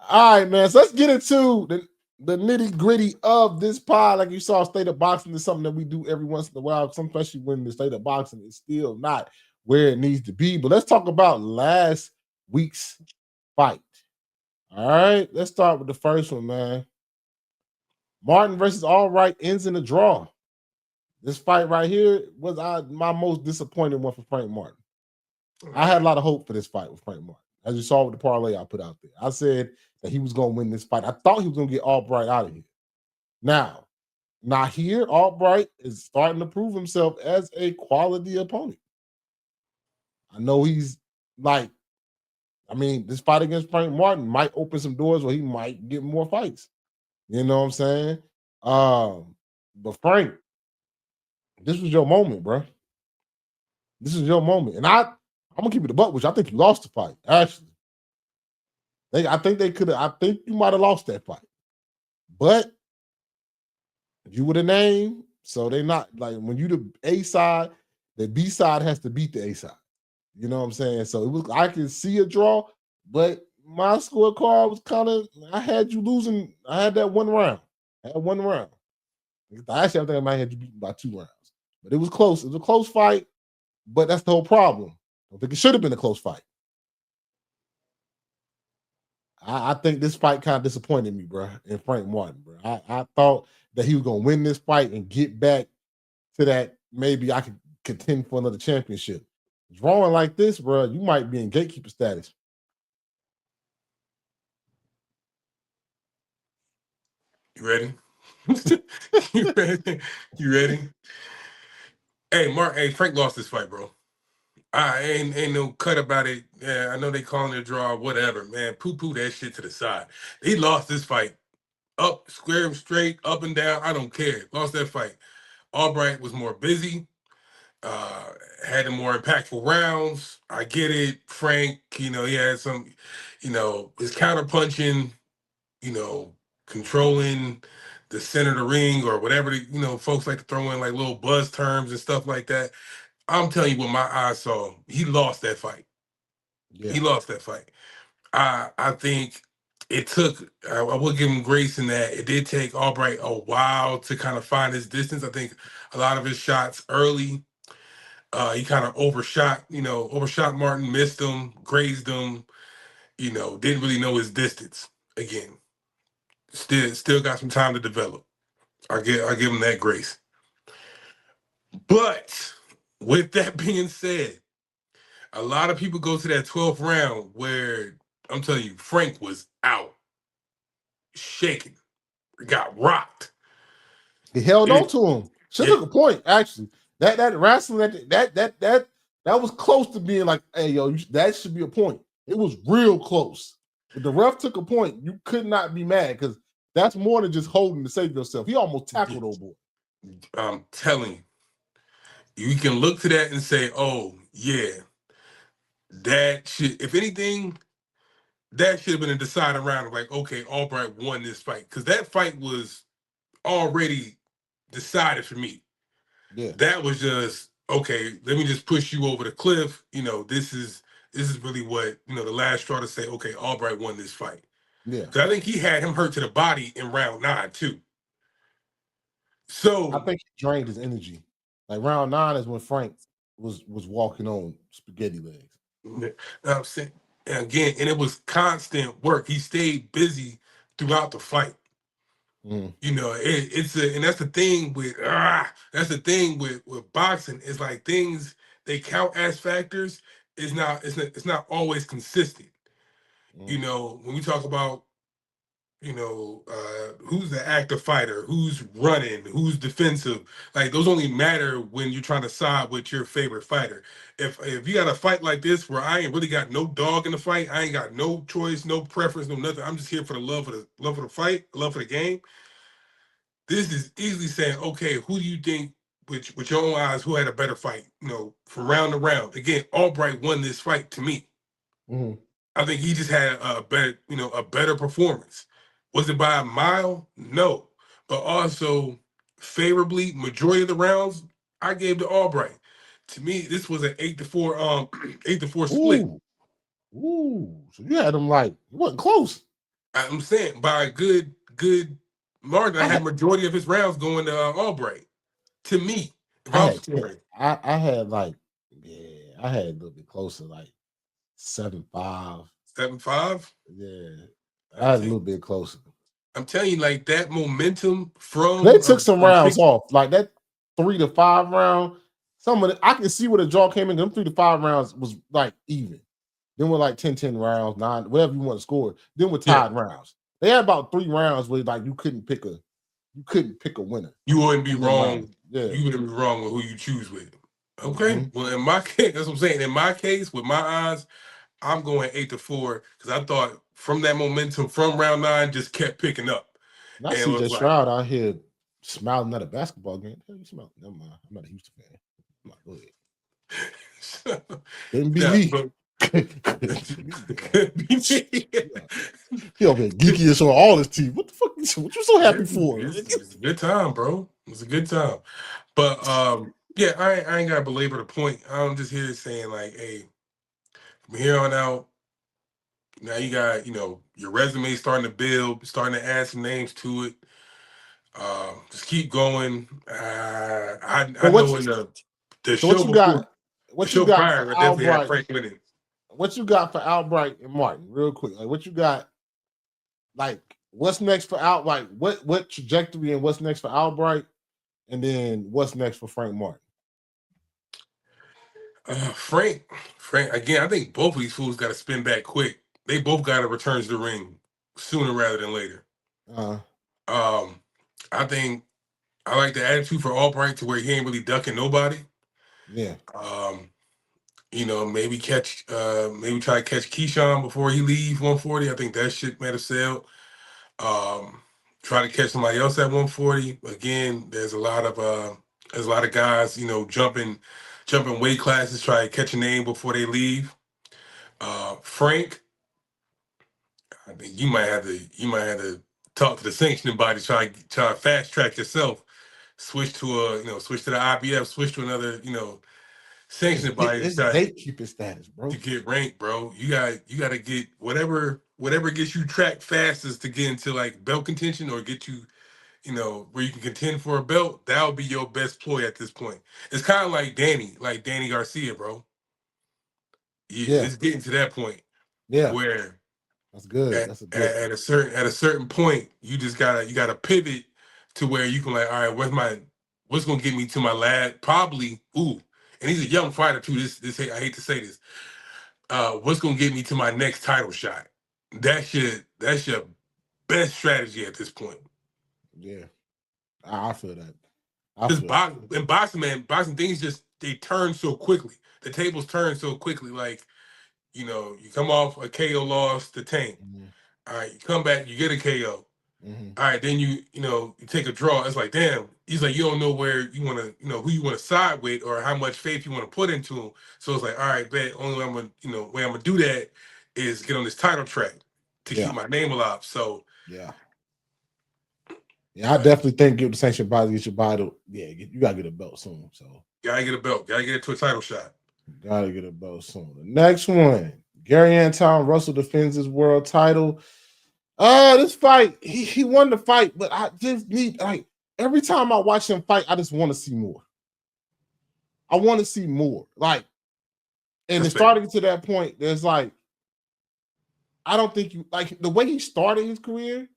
All right, man. So let's get into the nitty gritty of this pod. Like you saw, State of Boxing is something that we do every once in a while, especially when the State of Boxing is still not where it needs to be. But let's talk about last week's fight. All right, let's start with the first one, man. Martin versus All Right ends in a draw. This fight right here was my most disappointing one for Frank Martin. I had a lot of hope for this fight with Frank Martin. As you saw with the parlay I put out there, I said that he was going to win this fight. I thought he was going to get Albright out of here. Now, not here. Albright is starting to prove himself as a quality opponent. I know he's like, I mean, this fight against Frank Martin might open some doors where he might get more fights. You know what I'm saying? But Frank, this was your moment, bro. This is your moment. And I'm gonna keep it a buck, which I think you lost the fight. Actually, I think they could have. I think you might have lost that fight, but you were the name, so they not like when you the A side, the B side has to beat the A side. You know what I'm saying? So it was. I can see a draw, but my scorecard was kind of. I had you losing. I had that one round. I had one round. Actually, I think I might have you beaten by 2 rounds, but it was close. It was a close fight, but that's the whole problem. I think it should have been a close fight. I think this fight kind of disappointed me, bro, and Frank Martin, bro. I thought that he was gonna win this fight and get back to that. Maybe I could contend for another championship. Drawing like this, bro, you might be in gatekeeper status. You ready? You ready? You ready? Hey, Mark. Hey, Frank lost this fight, bro. I ain't no cut about it. Yeah, I know they calling it a draw, whatever, man. Poo that shit to the side. He lost this fight. Up, square him straight, up and down. I don't care. Lost that fight. Albright was more busy. Had the more impactful rounds. I get it. Frank, he had some, his counter punching, you know, controlling the center of the ring or whatever, folks like to throw in like little buzz terms and stuff like that. I'm telling you what my eyes saw. He lost that fight. Yeah, He lost that fight. I think it took. I will give him grace in that it did take Albright a while to kind of find his distance. I think a lot of his shots early, he kind of overshot Martin, missed him, grazed him. Didn't really know his distance. Again, still got some time to develop. I give him that grace. But with that being said, a lot of people go to that 12th round where I'm telling you, Frank was out, shaking, got rocked. he held on It, to him. Should it, took a point actually. That wrestling that was close to being like, hey yo, that should be a point. It was real close. If the ref took a point, you could not be mad because that's more than just holding to save yourself. He almost tackled old boy. I'm telling you, you can look to that and say, oh, yeah, that should, if anything, that should have been a deciding round of like, okay, Albright won this fight. Because that fight was already decided for me. Yeah, That was just okay. Let me just push you over the cliff. This is really what the last straw to say. Okay, Albright won this fight yeah. because I think he had him hurt to the body in round 9 too. I So think he drained his energy. Like round 9 is when Frank was walking on spaghetti legs. I'm saying and again, and it was constant work. He stayed busy throughout the fight. Mm. And that's the thing with boxing is like things they count as factors is not it's not always consistent. Mm. When we talk about who's the active fighter, who's running, who's defensive, like those only matter when you're trying to side with your favorite fighter. If you got a fight like this where I ain't really got no dog in the fight, I ain't got no choice, no preference, no nothing. I'm just here for the love of the fight, love of the game. This is easily saying, okay, who do you think, with your own eyes, who had a better fight? From round to round. Again, Albright won this fight to me. Mm. I think he just had a better performance. Was it by a mile? No, but also favorably, majority of the rounds I gave to Albright. To me, this was an 8-4, 8-4 split. Ooh. Ooh, so you had him like, it wasn't close. I'm saying by a good margin. I had majority of his rounds going to Albright. To me, if I I'm had scoring, I had like, yeah, I had a little bit closer, like 7-5. 7-5. Yeah, I I'm had a telling little bit closer. I'm telling you, like that momentum They from took some a rounds pick. off, like that 3 to 5 round. Some of I can see where the draw came in. Them 3 to 5 rounds was like even. Then with like 10-10 rounds, 9, whatever you want to score. Then with Yeah, tied rounds. They had about 3 rounds where like you couldn't pick a winner you wouldn't be in them rounds. wrong. Yeah. You wouldn't be wrong with who you choose with. Okay. Mm-hmm. Well, in my case, that's what I'm saying. In my case, with my odds, I'm going 8-4 because I thought from that momentum from round 9 just kept picking up, Not and it CJ was like, Stroud out here smiling at a basketball game. Hell, you smile. Never mind. I'm not a Houston fan. I'm like, go ahead. Couldn't be yeah, me. but Couldn't be me, dog. could be me. He over here geeky and showing all his teeth. What the fuck? What you so happy for? It's a good time, bro. It's a good time. But yeah, I ain't gotta belabor the point. I'm just here saying, like, hey, from here on out, now you got, your resume starting to build, starting to add some names to it. Just keep going. I So know in the so what show you before, got? the What you show got for prior, I definitely had Albright? Frank winning. What you got for Albright and Martin? Real quick, like what you got? Like what's next for Albright? What trajectory and what's next for Albright? And then what's next for Frank Martin? Frank, again, I think both of these fools got to spin back quick. They both got to return to the ring sooner rather than later. Uh, Um, I think I like the attitude for Albright to where he ain't really ducking nobody. yeah, Um, maybe maybe try to catch Keyshawn before he leaves 140. I think that shit might have sailed. Try to catch somebody else at 140. Again, there's a lot of guys, jumping weight classes, try to catch a name before they leave. Frank, I think you might have to talk to the sanctioning body, try to fast track yourself, switch to the IBF, switch to another, sanctioning body it's gatekeeping status, to bro. get ranked, bro. You got to get whatever gets you tracked fastest to get into like belt contention or get you, where you can contend for a belt. That would be your best ploy at this point. It's kind of like Danny Garcia, bro. Yeah, It's getting to that point yeah, where that's good. at, That's a good. at a certain point you just gotta pivot to where you can like, all right, what's gonna get me to my lad? Probably, and he's a young fighter too. This I hate to say this. What's gonna get me to my next title shot? That's your best strategy at this point. Yeah, I feel that. I Because feel that. in boxing, man, boxing things just they turn so quickly. The tables turn so quickly. Like, you come off a KO loss to Tank. Mm-hmm. All right, you come back, you get a KO. Mm-hmm. All right, then you take a draw. It's like, damn. He's like, you don't know where you want to, who you want to side with or how much faith you want to put into him. So it's like, all right, bet. Only way I'm gonna do that is get on this title track to keep Yeah, my name alive. So, yeah. Yeah, I but definitely think give the sanction body, get your body. Yeah, you gotta get a belt soon. So gotta get a belt. Gotta get it to a title shot. gotta get a belt soon. The next one, Gary Anton Russell defends his world title. This fight, he won the fight, but I just need like every time I watch him fight, I just want to see more. I want to see more. Like, and That's it's fair. starting to that point. There's like, I don't think you like the way he started his career.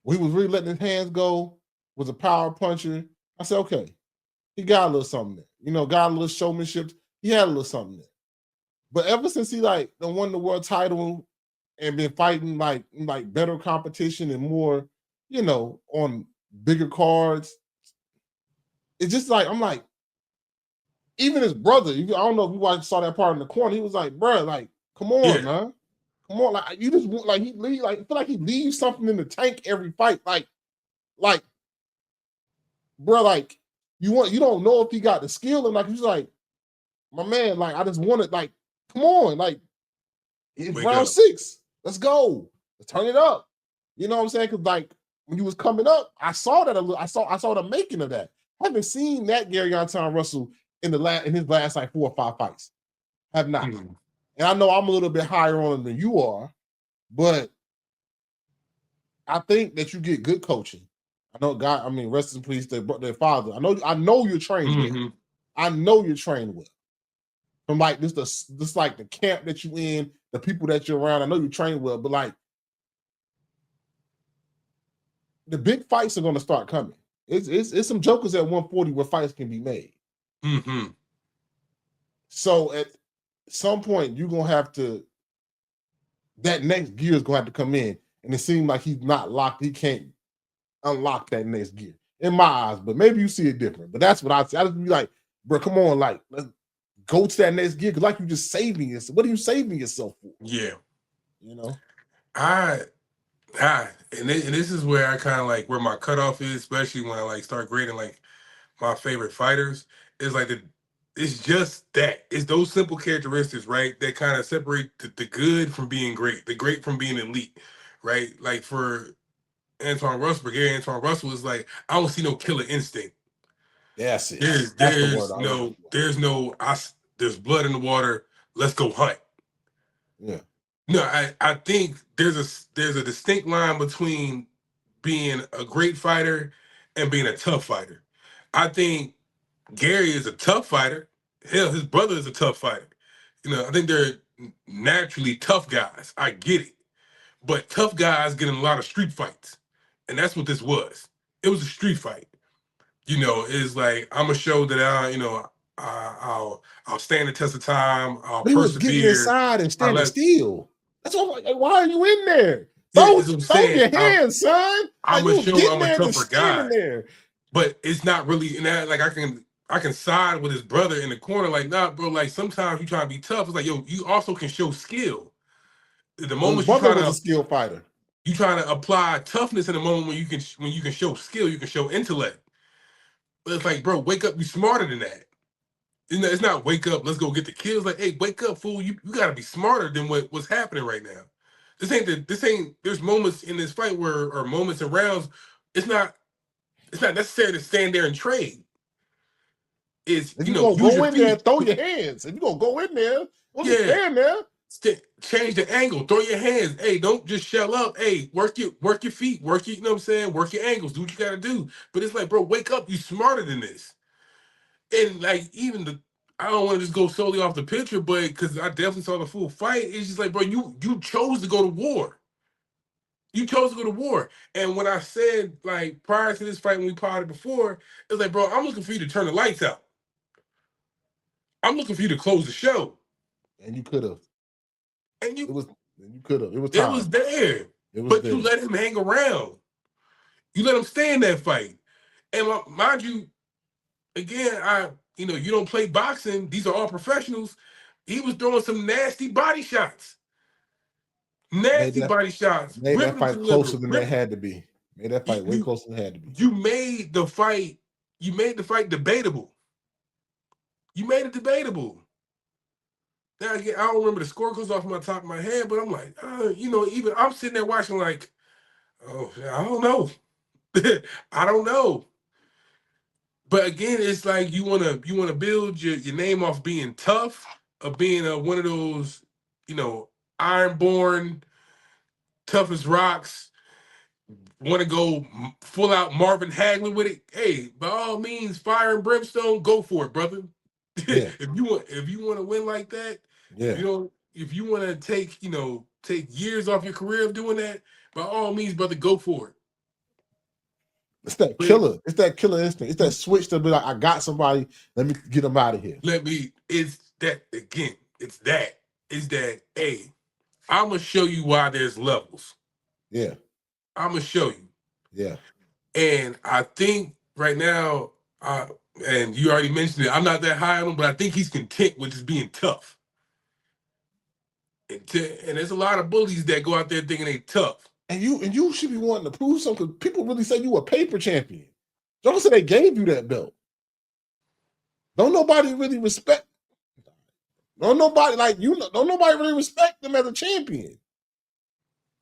He was really letting his hands go. Was a power puncher. I said, okay, he got a little something there. Got a little showmanship. He had a little something there. But ever since he like won the world title and been fighting like better competition and more, on bigger cards, it's just like I'm like, even his brother. I don't know if you saw that part in the corner. He was like, bro, like, come on, Yeah, man. Come on, like you just like he leave, like I feel like he leaves something in the tank every fight. Like, bro, like you don't know if he got the skill and like he's like, my man, like I just want it, like, come on, like it's wake round up. 6. Let's go. Let's turn it up. You know what I'm saying? Because like when you was coming up, I saw that a little. I saw the making of that. I haven't seen that Gary Anton Russell in his last like 4 or 5 fights. Have not. Mhm. And I know I'm a little bit higher on him than you are, but I think that you get good coaching. I know, God. I mean, rest in peace, their father. I know you're trained well. I know you're trained well. From like this like the camp that you in, the people that you're around. I know you train well, but like the big fights are going to start coming. It's some jokers at 140 where fights can be made. So at some point you're gonna have to. That next gear is gonna have to come in, and it seems like he's not locked. He can't unlock that next gear in my eyes. But maybe you see it different. But that's what I see. I just be like, bro, come on, like let's go to that next gear because like you just saving yourself. What are you saving yourself for? Yeah, you know. And this is where I kind of like where my cutoff is, especially when I like start grading like my favorite fighters. Is like it's just that it's those simple characteristics, right? That kind of separate the good from being great, the great from being elite, right? Like for Antoine Russell, Brigadier Antoine Russell is like I don't see no killer instinct. That's it. That's the word. There's blood in the water. Let's go hunt. Yeah. No, I think there's a distinct line between being a great fighter and being a tough fighter. I think Gary is a tough fighter. Hell, his brother is a tough fighter. I think they're naturally tough guys. I get it. But tough guys get in a lot of street fights. And that's what this was. It was a street fight. It's like I'm gonna show that I'll stand the test of time. I'll He was getting persevere. inside and standing still. That's what I'm like, why are you in there? Yeah, Throw your hands, son. I'm like gonna you show getting I'm a there tougher just standing guy. there. But it's not really in that. Like I can side with his brother in the corner. Like, nah, bro. Like sometimes you try to be tough. It's like, yo, you also can show skill. The Well, his moment brother was a skilled fighter. You trying to apply toughness in the moment when you can show skill, you can show intellect. But it's like, bro, wake up. You smarter than that. It's not wake up. Let's go get the kills. Like, hey, wake up, fool. You got to be smarter than what's happening right now. This ain't. There's moments in this fight or moments and rounds. It's not necessary to stand there and trade. Is if you gonna use go your in there feet. and throw your hands. If you gonna go in there, don't stand there. Change the angle. Throw your hands. Hey, don't just shell up. Hey, work your feet. Work your, you know what I'm saying? Work your angles. Do what you gotta do. But it's like, bro, wake up. You smarter than this. And like I don't want to just go solely off the picture, but because I definitely saw the full fight, it's just like, bro, you chose to go to war. You chose to go to war. And when I said, like, prior to this fight when we potted before, it's like, bro, I'm looking for you to turn the lights out. I'm looking for you to close the show. And you could have. And you could have. It was time. It was there. But you let him hang around. You let him stay in that fight. And mind you, again, you don't play boxing. These are all professionals. He was throwing some nasty body shots. Body shots. Made that fight closer than that had to be. Made that fight way closer than it had to be. You made the fight debatable. You made it debatable. Now again, I don't remember the scorecards off my top of my head, but I'm like, even I'm sitting there watching like, oh, I don't know. I don't know. But again, it's like you wanna build your name off being tough, of being one of those, ironborn, tough as rocks. Want to go full out Marvin Hagler with it? Hey, by all means, fire and brimstone, go for it, brother. Yeah. if you want to win like that, yeah. If you want to take years off your career of doing that, by all means, brother, go for it. It's that killer. It's that killer instinct. It's that switch to be like, I got somebody. Let me get them out of here. It's that again. It's that. Hey, I'm gonna show you why there's levels. Yeah. I'm gonna show you. Yeah. And I think right now, and you already mentioned it, I'm not that high on him, but I think he's content with just being tough. And there's a lot of bullies that go out there thinking they tough. And you should be wanting to prove something because people really say you a paper champion. Don't say they gave you that belt. Don't nobody really respect. Don't nobody don't nobody really respect them as a champion.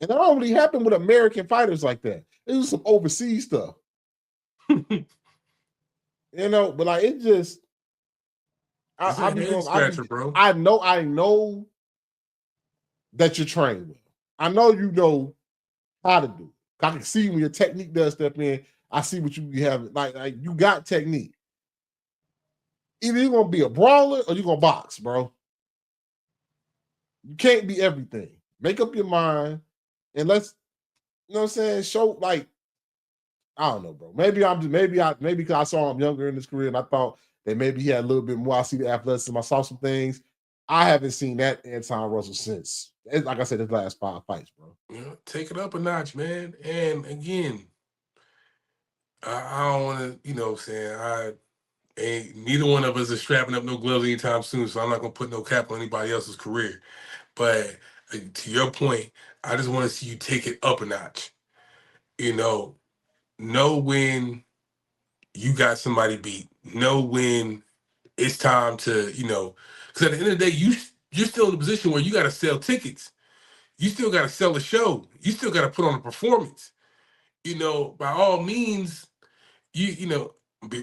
And that don't really happen with American fighters like that. They do some overseas stuff. But like it just I know that you're trained with. I know you know how to do it. I can see when your technique does step in. I see what you be having. Like you got technique. Either you're gonna be a brawler or you're gonna box, bro. You can't be everything. Make up your mind and let's, you know what I'm saying, show like I don't know, bro. Maybe because I saw him younger in his career and I thought that maybe he had a little bit more. I see the athleticism. I saw some things. I haven't seen that Anton Russell since, like I said, his last 5 fights, bro. Yeah, take it up a notch, man. And again, I don't want to, you know what I'm saying, neither one of us is strapping up no gloves anytime soon, so I'm not gonna put no cap on anybody else's career. But to your point, I just want to see you take it up a notch. You know when you got somebody beat. Know when it's time to, because at the end of the day, you're still in a position where you got to sell tickets. You still got to sell a show. You still got to put on a performance. By all means,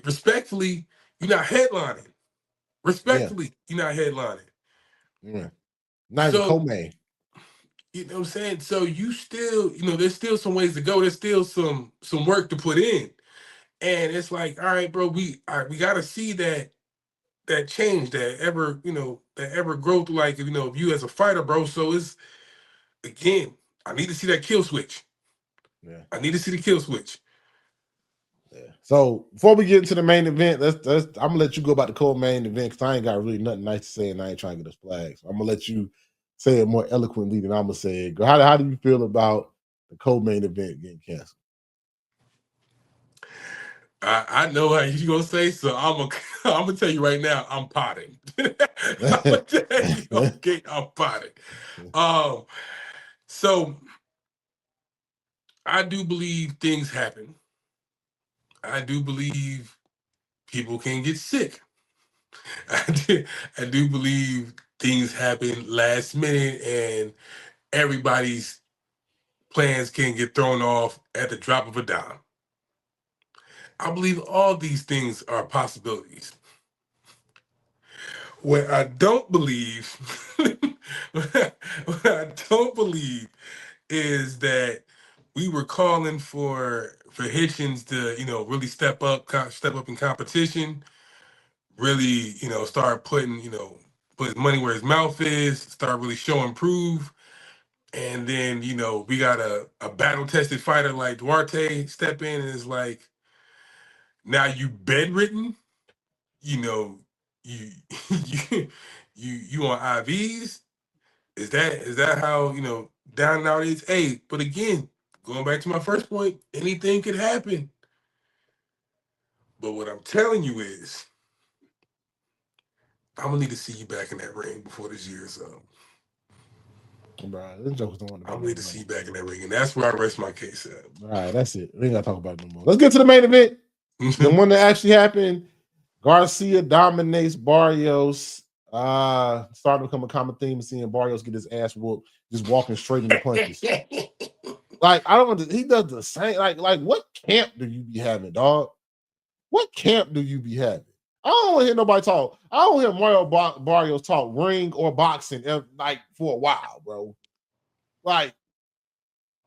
respectfully, you're not headlining. Yeah, Respectfully, you're not headlining. yeah. Not even So, co-main. you know what I'm saying? So you still, there's still some ways to go. There's still some work to put in. And it's like, all right, bro, we got to see that change, that ever growth, like, of you as a fighter, bro. So it's, again, I need to see that kill switch. Yeah. I need to see the kill switch. Yeah. So before we get into the main event, I'm gonna let you go about the co-main event because I ain't got really nothing nice to say and I ain't trying to get us flags. So I'm gonna let you say it more eloquently than I'm gonna say it. How do you feel about the co-main event getting canceled? I know how you gonna say, so I'm gonna tell you right now, I'm potting. I'm gonna tell you, okay, I'm potting. Um, so I do believe things happen. I do believe people can get sick. I do believe things happen last minute and everybody's plans can get thrown off at the drop of a dime. I believe all these things are possibilities. What I don't believe, what I don't believe is that we were calling for Hitchens to, really step up in competition, really, start putting, put his money where his mouth is, start really showing prove. And then, we got a battle tested fighter like Duarte step in and is like, now you bedridden, you know, you you you on IVs. Is that how, down and out is? Hey, but again, going back to my first point, anything could happen. But what I'm telling you is, I'm gonna need to see you back in that ring before this year is up. Bro, them jokers don't want to I'm make gonna no need to see money, you back in bro. that ring, and that's where I rest my case at. All right, that's it. We ain't gotta talk about it no more. Let's get to the main event. The one that actually happened. Garcia dominates Barrios. Starting to become a common theme of seeing Barrios get his ass whooped, just walking straight into punches. Like, I don't he does the same. Like what camp do you be having, dog? What camp do you be having? I don't want to hear nobody talk. I don't hear Barrios talk ring or boxing like for a while, bro. Like,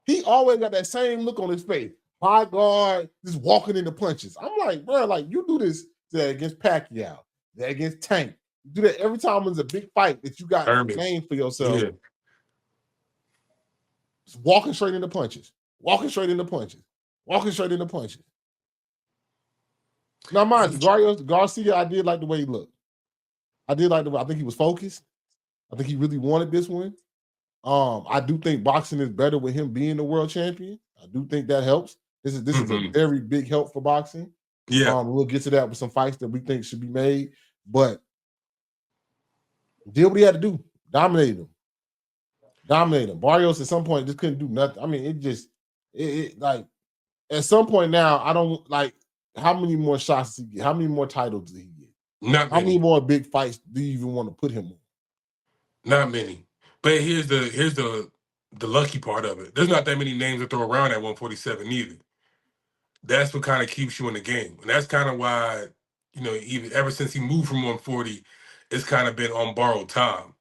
he always got that same look on his face. High guard, just walking into punches. I'm like, bro, like you do this against Pacquiao, that against Tank. You do that every time there's a big fight that you got Herman. named for yourself. Yeah. Just walking straight into punches. Walking straight into punches. Walking straight into punches. Now, mind you, Garcia, I did like the way he looked. I think he was focused. I think he really wanted this one. I do think boxing is better with him being the world champion. I do think that helps. This is a very big help for boxing. Yeah. We'll get to that with some fights that we think should be made, but did what he had to do. Dominated him. Barrios at some point just couldn't do nothing. I mean, it like at some point now, I don't like how many more shots does he get? How many more titles did he get? Not How many many. more big fights do you even want to put him on? Not many. But here's the lucky part of it. There's not that many names to throw around at 147 either. That's what kind of keeps you in the game. And that's kind of why, even ever since he moved from 140, it's kind of been on borrowed time.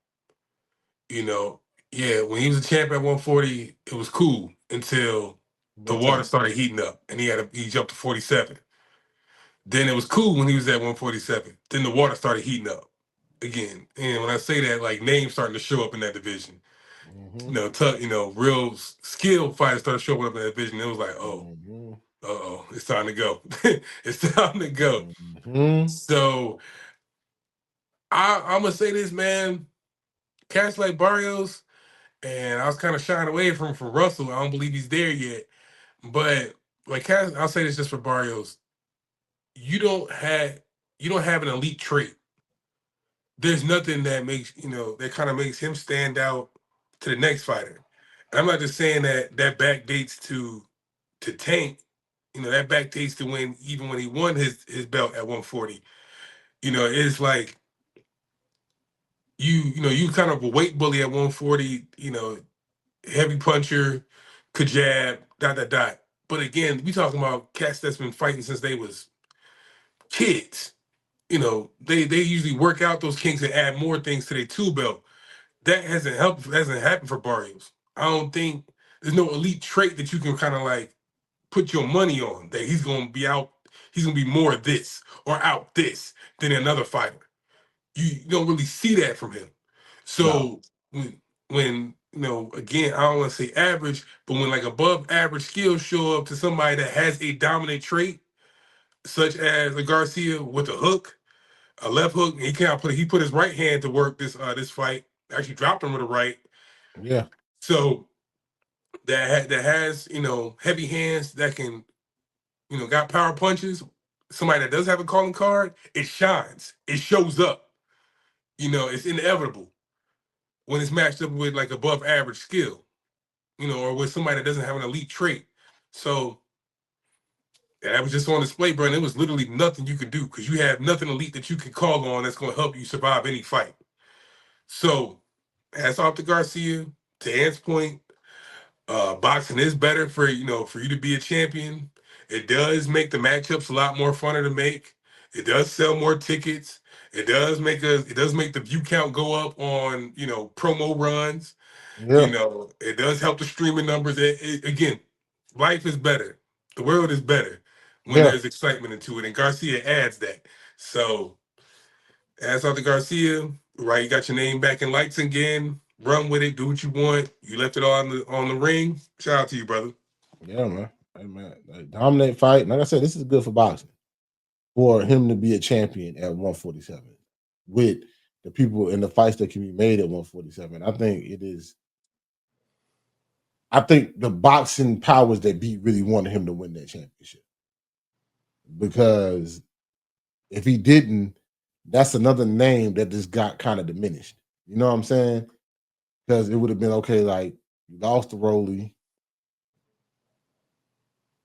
You know, Yeah, when he was a champ at 140, it was cool until the What water time? started heating up, and he jumped to 47. Then it was cool when he was at 147. Then the water started heating up again. And when I say that, like names starting to show up in that division. Mm-hmm. Real skill fighters started showing up in that division. It was like, oh, Mm-hmm. it's time to go. It's time to go. Mm-hmm. So I'm gonna say this, man. Cats like Barrios, and I was kind of shying away from Russell. I don't believe he's there yet. But like Cats, I'll say this just for Barrios. You don't have you don't have an elite trait. There's nothing that makes that kind of makes him stand out to the next fighter. And I'm not just saying that backdates to Tank. That backdates to when even when he won his belt at 140. It's like you kind of a weight bully at 140. Heavy puncher, could jab, dot dot dot. But again, we talking about cats that's been fighting since they was kids. They usually work out those kinks and add more things to their tool belt. That hasn't happened for Barrios. I don't think there's no elite trait that you can kind of like put your money on that he's gonna be more this or out this than another fighter. You don't really see that from him. No. So when again, I don't want to say average, but when like above average skills show up to somebody that has a dominant trait, such as a Garcia with a hook, a left hook, and he put his right hand to work this fight. Actually dropped him with a right. Yeah. So that has heavy hands that can got power punches. Somebody that does have a calling card, it shines. It shows up. It's inevitable when it's matched up with like above average skill. Or with somebody that doesn't have an elite trait. So that was just on display, bro. And it was literally nothing you could do because you have nothing elite that you can call on that's going to help you survive any fight. So, hats off to Garcia. To Ant's point, boxing is better for you to be a champion. It does make the matchups a lot more funner to make. It does sell more tickets. It does make the view count go up on promo runs. Yeah. It does help the streaming numbers. Again, life is better. The world is better when Yeah. there's excitement into it, and Garcia adds that. So, as off to Garcia, right? You got your name back in lights again. Run with it. Do what you want. You left it all on the ring. Shout out to you, brother. Yeah, man. Hey, man. Like, dominate fight. Like I said, this is good for boxing. For him to be a champion at 147 with the people in the fights that can be made at 147. I think it is. I think the boxing powers that be really wanted him to win that championship because if he didn't, that's another name that just got kind of diminished. You know what I'm saying? Because it would have been okay, like you lost to Rolly.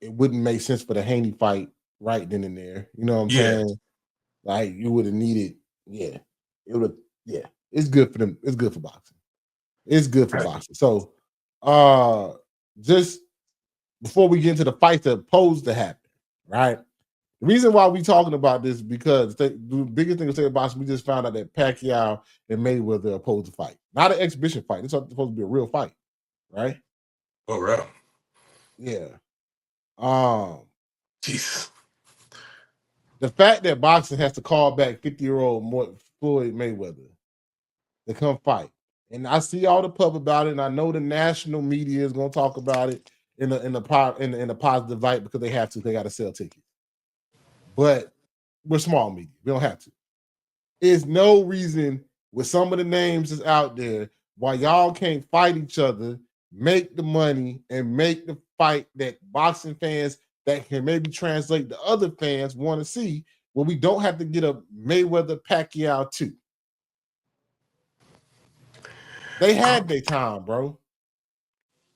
It wouldn't make sense for the Haney fight right then and there. You know what I'm Yeah. saying? Like you would have needed, yeah. It would have, yeah. It's good for them. It's good for boxing. It's good for Right. boxing. So just before we get into the fights that are supposed to happen, right? The reason why we talking about this is because the biggest thing to say about boxing, we just found out that Pacquiao and Mayweather are opposed to fight. Not an exhibition fight. It's supposed to be a real fight, right? All right. Yeah. Um, Jesus. the fact that boxing has to call back 50-year-old Floyd Mayweather to come fight. And I see all the pub about it, and I know the national media is going to talk about it in a positive light because they have to. They got to sell tickets. But we're small media. We don't have to. There's no reason with some of the names that's out there why y'all can't fight each other, make the money, and make the fight that boxing fans that can maybe translate to other fans want to see, where we don't have to get a Mayweather Pacquiao too. They had their time, bro.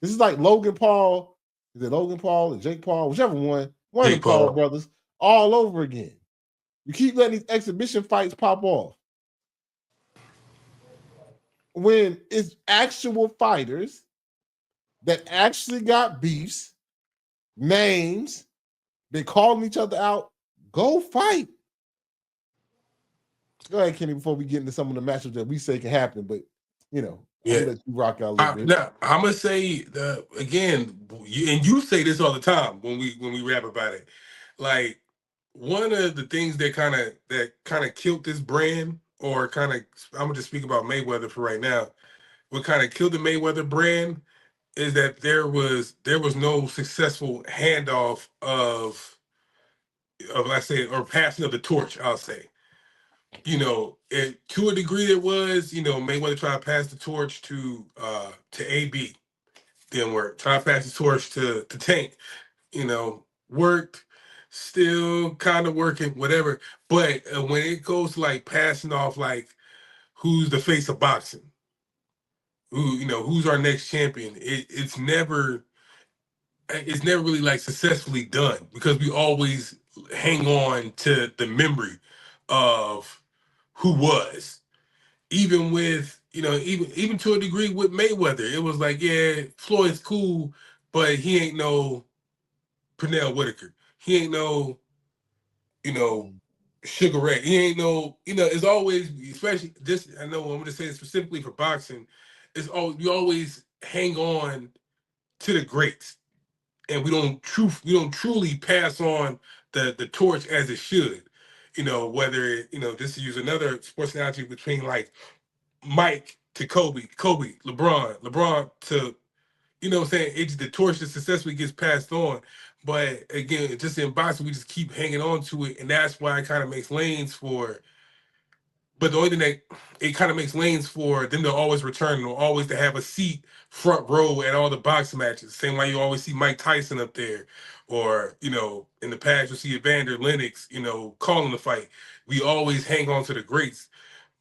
This is like Logan Paul. Is it Logan Paul or Jake Paul? Whichever one of the Jake Paul Paul. brothers, all over again. You keep letting these exhibition fights pop off. When it's actual fighters that actually got beefs, names, been calling each other out, go fight. Go ahead, Kenny, before we get into some of the matchups that we say can happen, but I'm Yeah. gonna let you rock out a little bit. Now I'm gonna say again, and you say this all the time when we rap about it. Like one of the things that kind of killed this brand, or kind of I'm gonna just speak about Mayweather for right now. What kind of killed the Mayweather brand is that there was no successful handoff of I say or passing of the torch. I'll say, to a degree it was, Mayweather trying to pass the torch to AB, didn't work. Trying to pass the torch to Tank, worked, still kind of working, whatever. But when it goes to like passing off, like who's the face of boxing, who's our next champion, it's never really like successfully done because we always hang on to the memory of who was. Even with, even to a degree with Mayweather, it was like, yeah, Floyd's cool, but he ain't no Pernell Whitaker. He ain't no, you know, Mhm. Sugar Ray. He ain't no, it's always, especially this, I know I'm gonna say it specifically for boxing, you always hang on to the greats, and we don't truly pass on the torch as it should. Whether just to use another sports analogy between like Mike to Kobe, Kobe, LeBron to, what I'm saying, the torch that successfully gets passed on. But again, just in boxing, we just keep hanging on to it, and that's why it kind of makes lanes for. But the only thing that it kind of makes lanes for them to always return, or always to have a seat front row at all the boxing matches. Same way you always see Mike Tyson up there, or in the past you see Evander Lennox, calling the fight. We always hang on to the greats,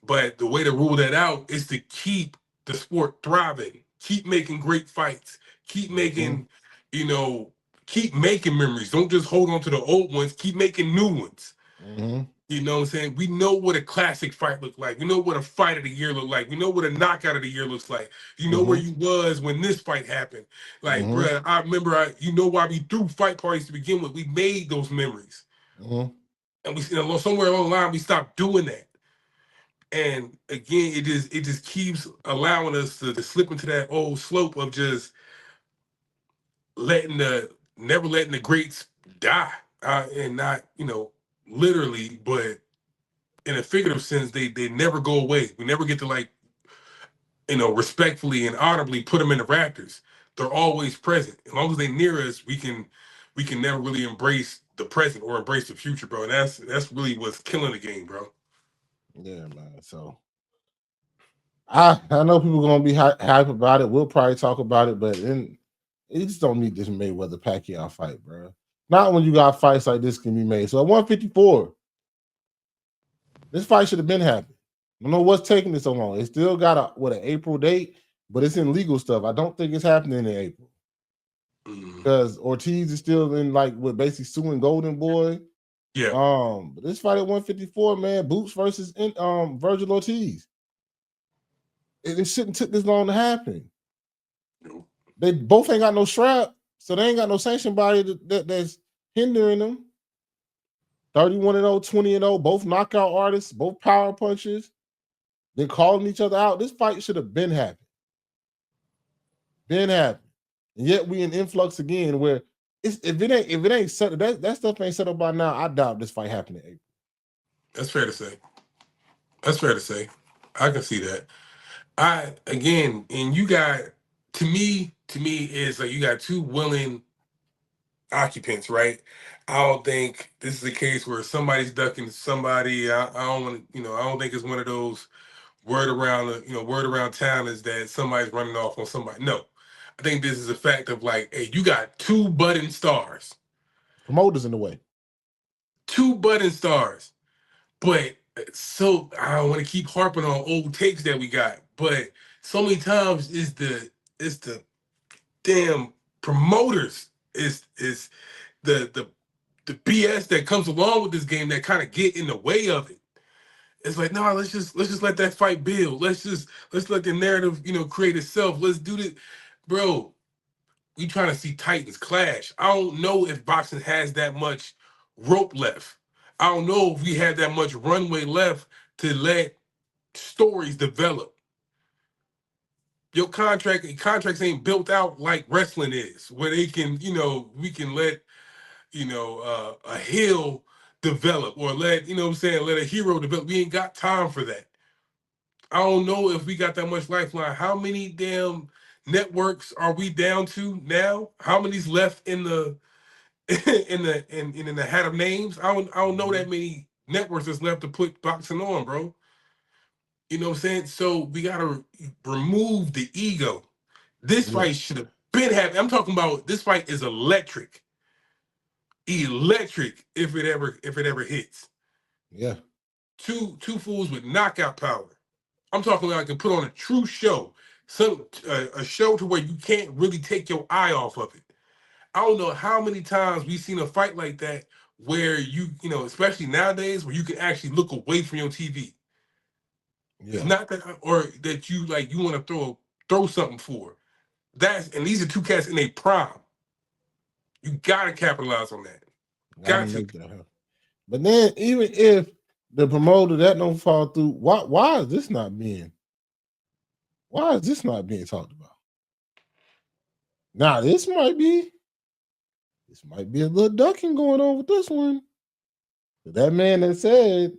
but the way to rule that out is to keep the sport thriving, keep making great fights, keep Mhm. making, you know, keep making memories. Don't just hold on to the old ones, keep making new ones. Mhm. You know what I'm saying? We know what a classic fight looked like. We know what a fight of the year looked like. We know what a knockout of the year looks like. You know where Mhm. you was when this fight happened. Like, Mhm. bruh, I remember, why we threw fight parties to begin with. We made those memories. Mhm. And somewhere along the line, we stopped doing that. And again, it just keeps allowing us to slip into that old slope of just never letting the greats die, and not literally, but in a figurative sense, they never go away. We never get to like respectfully and honorably put them in the rafters. They're always present. As long as they near us, we can never really embrace the present or embrace the future, bro. And that's really what's killing the game, bro. Yeah, man. So I know people gonna be hype about it. We'll probably talk about it, but then it just don't need this Mayweather Pacquiao fight, bro. Not when you got fights like this can be made. So at 154, this fight should have been happening. I don't know what's taking it so long. It still got an April date, but it's in legal stuff. I don't think it's happening in April Mm. because Ortiz is still in like with basically suing Golden Boy. Yeah. But this fight at 154, man, Boots versus Virgil Ortiz. It shouldn't took this long to happen. Nope. They both ain't got no strap, so they ain't got no sanction body that's hindering them. 31 and 0, 20 and 0, both knockout artists, both power punchers. They calling each other out. This fight should have been happened. Been happened. And yet we in influx again where if it ain't settled, that stuff ain't settled by now. I doubt this fight happening in April. That's fair to say. That's fair to say. I can see that. I again, and you got to me is like you got two willing occupants, right? I don't think this is a case where somebody's ducking somebody. I don't want to, I don't think it's one of those word around town is that somebody's running off on somebody. No, I think this is a fact of like, hey, you got Promoters in the way. two budding stars, but so I don't want to keep harping on old takes that we got, but so many times it's the damn promoters is the the BS that comes along with this game that kind of get in the way of it. It's like, no, let's just let that fight build. Let's let the narrative, create itself. Let's do this. Bro, we trying to see Titans clash. I don't know if boxing has that much rope left. I don't know if we have that much runway left to let stories develop. your contracts ain't built out like wrestling is, where they can, we can let, a heel develop, or let, what I'm saying, let a hero develop. We ain't got time for that. I don't know if we got that much lifeline. How many damn networks are we down to now? How many's left in the in the hat of names? I don't know that many networks that's left to put boxing on, bro. You know what I'm saying? So we gotta remove the ego. This Yeah. fight should have been happening. I'm talking about, this fight is electric. Electric, if it ever hits. Yeah. Two fools with knockout power. I'm talking about I can put on a true show. A show to where you can't really take your eye off of it. I don't know how many times we've seen a fight like that where especially nowadays, where you can actually look away from your TV. It's Yeah. not that, or that you want to throw something for. And these are two cats in a prime. You gotta capitalize on that. Gotta Got to. make that happen. But then even if the promoter that don't fall through, why is this not being talked about? Now this might be a little ducking going on with this one. That man that said,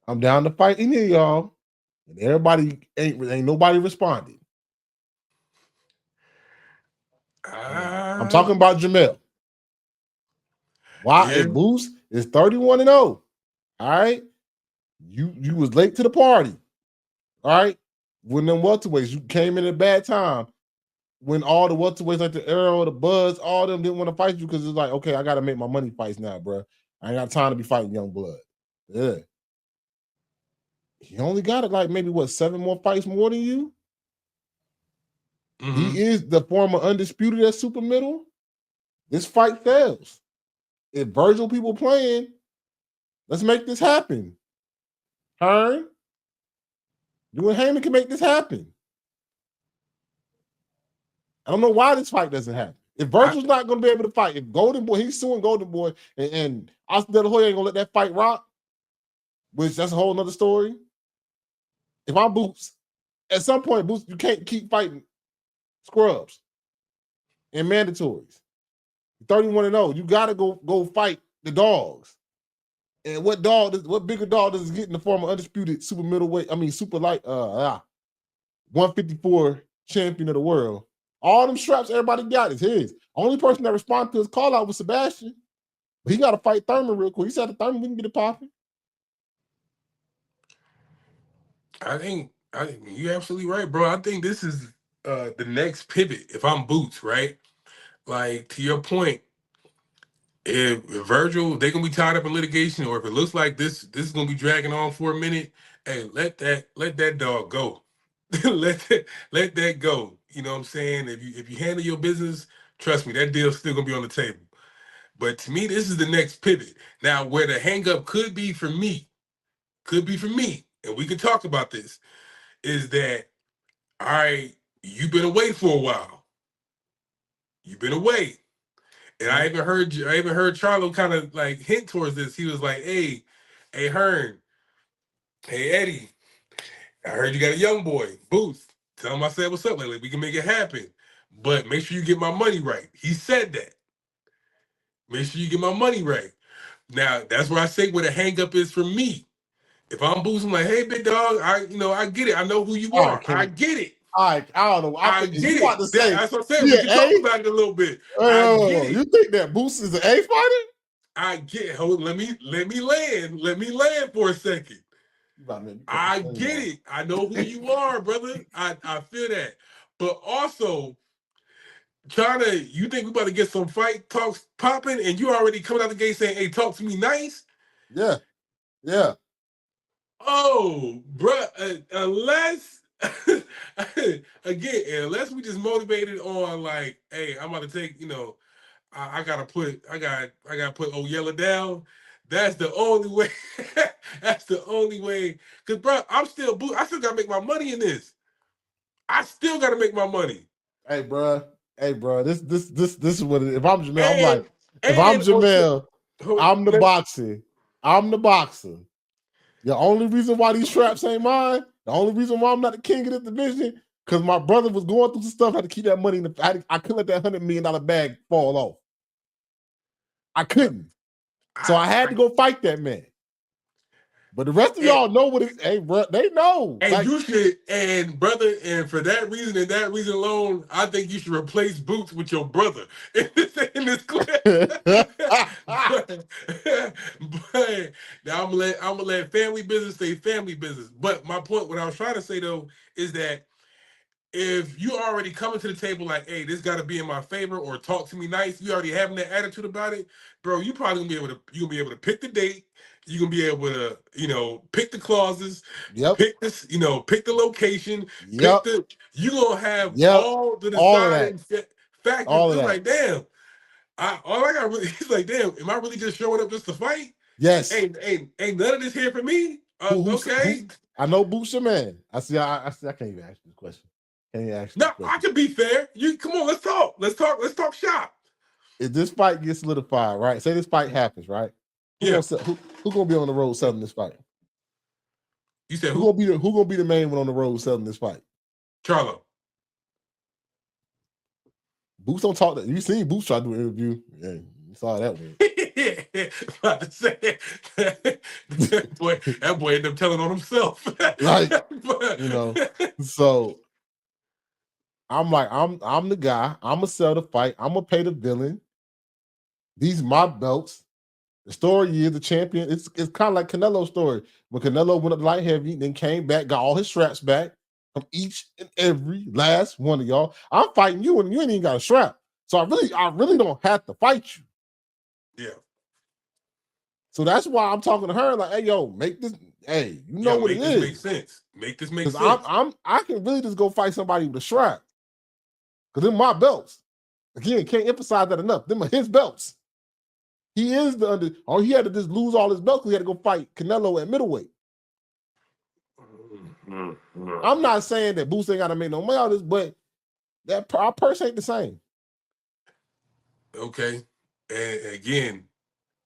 I'm down to fight any of y'all, and everybody ain't nobody responded. I'm talking about Jamel. Why? Yeah. If Boost is 31-0, all right, you was late to the party, all right. When them welterweights, you came in at a bad time. When all the welterweights like the Arrow, the Buzz, all them didn't want to fight you because it's like, okay, I got to make my money fights now, bro. I ain't got time to be fighting young blood. Yeah. He only got it like maybe 7 more fights more than you. Mm-hmm. He is the former undisputed at super middle. This fight fails. If Virgil people playing, let's make this happen. Hearn, you and Heyman can make this happen. I don't know why this fight doesn't happen. If Virgil's not going to be able to fight, if Golden Boy, he's suing Golden Boy, and Oscar De La Hoya ain't going to let that fight rock, which that's a whole nother story. If I'm Boots, at some point, Boots, you can't keep fighting scrubs and mandatories. 31-0, you got to go fight the dogs. And what bigger dog does it get in the form of undisputed super middleweight? I mean, super light, 154 champion of the world. All them straps everybody got is his. Only person that responded to his call out was Sebastian. But he got to fight Thurman real quick. He said, Thurman, we can get it popping. I think you're absolutely right, bro. I think this is the next pivot. If I'm Boots, right? Like, to your point, if Virgil, they gonna be tied up in litigation, or if it looks like this is gonna be dragging on for a minute, hey, let that dog go. let that go. You know what I'm saying? If you handle your business, trust me, that deal's still gonna be on the table. But to me, this is the next pivot. Now, where the hang up could be for me, and we can talk about this, is that, all right, you've been away for a while. You've been away. And I even heard Charlo kind of like hint towards this. He was like, hey, Hearn, hey, Eddie, I heard you got a young boy, Booth. Tell him I said what's up lately. We can make it happen. But make sure you get my money right. He said that. Make sure you get my money right. Now, that's where I say where the hang up is for me. If I'm Booth, I'm like, hey, big dog, I get it. I know who you are. I get it. I don't know. I think get you about it. to say, That's what I'm saying. We can talk about it a little bit. I get it. You think that Boost is an A fighter? I get it. Hold, let me land. Let me land for a second. I get it. I know who you are, brother. I feel that. But also, you think we about to get some fight talks popping, and you already coming out the gate saying, hey, talk to me nice? Yeah. Yeah. Oh, bruh, unless again, unless we just motivated on like, hey, I'm about to take, I gotta put Oyella down. That's the only way. That's the only way. Cause bro, I still gotta make my money in this. I still gotta make my money. Hey, bro. This is what it is. If I'm Jamel, I'm like, if and I'm Jamel, I'm the boxer. I'm the boxer. The only reason why these straps ain't mine, the only reason why I'm not the king of this division, Because my brother was going through some stuff. I had to keep that money in the. I couldn't let that $100 million bag fall off. I couldn't. So I had to go fight that man. But the rest of y'all know what it is. Hey, bro, they know. And like, you should, and brother, and for that reason and that reason alone, I think you should replace Boots with your brother in this clip. but now I'm gonna let family business stay family business. But my point, what I was trying to say though, is that if you already coming to the table like, hey, this got to be in my favor, or talk to me nice, you already having that attitude about it, bro. You probably gonna be able to pick the date. You gonna be able to, pick the clauses, pick this, pick the location, pick the. You gonna have all the deciding factors. All of it's that. like, damn. All I got really, he's like, damn. Am I really just showing up just to fight? Yes. Ain't none of this here for me. Okay. I know Boots your man. I can't even ask you this question. No, I can be fair. You come on, let's talk. Let's talk shop. If this fight gets solidified, right? Say this fight happens, right? Who gonna be on the road selling this fight? You said who gonna be the main one on the road selling this fight? Charlo. Boots don't talk that. You seen Boots try to do an interview? Yeah, you saw that one. About to say that boy ended up telling on himself. So I'm like, I'm the guy. I'm gonna sell the fight. I'm gonna pay the villain. These my belts. The story is the champion. It's kind of like Canelo's story. When Canelo went up light heavy, then came back, got all his straps back from each and every last one of y'all. I'm fighting you, and you ain't even got a strap. So I really don't have to fight you. Yeah. So that's why I'm talking to her like, hey, yo, make this. Hey, you know what it is. Make sense. Make this make sense. I can really just go fight somebody with a strap. Because they're my belts. Again, can't emphasize that enough. Them are his belts. He is the under. Or he had to just lose all his belts because he had to go fight Canelo at middleweight. I'm not saying that Boots ain't got to make no money out of this, but that our purse ain't the same. Okay. And again,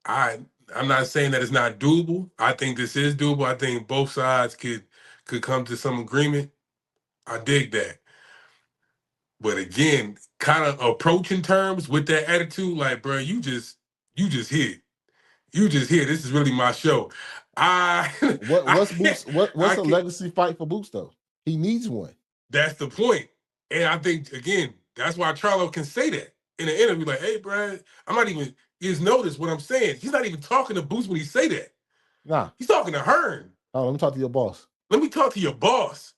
I'm not saying that it's not doable. I think this is doable. I think both sides could come to some agreement. I dig that. But again, kind of approaching terms with that attitude, like, bro, you just hit. You just here. This is really my show. What's a legacy fight for Boots though? He needs one. That's the point. And I think again, that's why Charlo can say that in an interview, like, hey, bro, I'm not even, you just notice what I'm saying. He's not even talking to Boots when he say that. Nah. He's talking to Hearn. Oh, let me talk to your boss. Let me talk to your boss.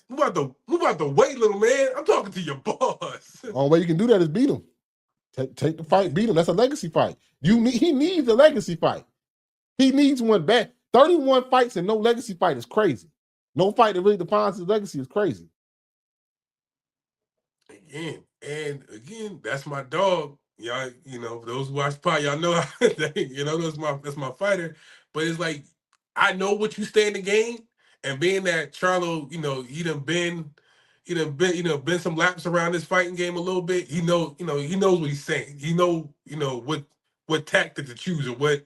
Move out the way, little man. I'm talking to your boss. The only way you can do that is beat him. Take the fight, beat him. That's a legacy fight. He needs a legacy fight. He needs one back. 31 fights and no legacy fight is crazy. No fight that really defines his legacy is crazy. Again, that's my dog. Y'all, for those who watch Pie, y'all know, that's my fighter. But it's like, I know what you stay in the game, and being that Charlo, he done been some laps around this fighting game a little bit. He knows what he's saying. He know what tactic to choose or what